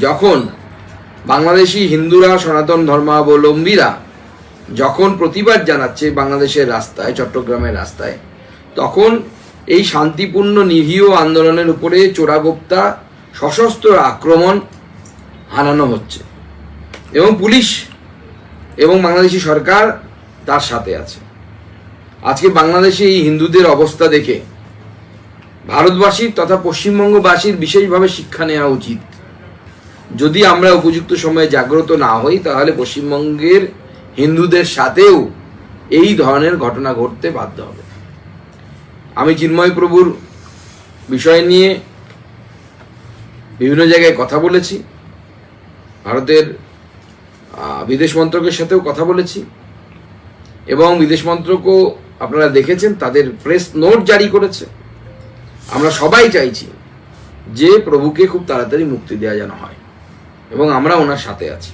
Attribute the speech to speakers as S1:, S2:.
S1: যখন বাংলাদেশি হিন্দুরা, সনাতন ধর্মাবলম্বীরা যখন প্রতিবাদ জানাচ্ছে বাংলাদেশের রাস্তায়, চট্টগ্রামের রাস্তায়, তখন এই শান্তিপূর্ণ নিরীহ আন্দোলনের উপরে চোরাগোপ্তা সশস্ত্র আক্রমণ হানানো হচ্ছে এবং পুলিশ এবং বাংলাদেশি সরকার তার সাথে আছে। আজকে বাংলাদেশে এই হিন্দুদের অবস্থা দেখে ভারতবাসীর তথা পশ্চিমবঙ্গবাসীর বিশেষভাবে শিক্ষা নেওয়া উচিত। যদি আমরা উপযুক্ত সময়ে জাগ্রত না হই, তাহলে পশ্চিমবঙ্গের হিন্দুদের সাথেও এই ধরনের ঘটনা ঘটতে বাধ্য হবে। আমি চিন্ময় প্রভুর বিষয় নিয়ে বিভিন্ন জায়গায় কথা বলেছি, ভারতের বিদেশ মন্ত্রকের সাথেও কথা বলেছি, এবং বিদেশ মন্ত্রকও আপনারা দেখেছেন তাদের প্রেস নোট জারি করেছে। আমরা সবাই চাইছি যে প্রভুকে খুব তাড়াতাড়ি মুক্তি দেওয়া যেন হয়, এবং আমরা ওনার সাথে আছি।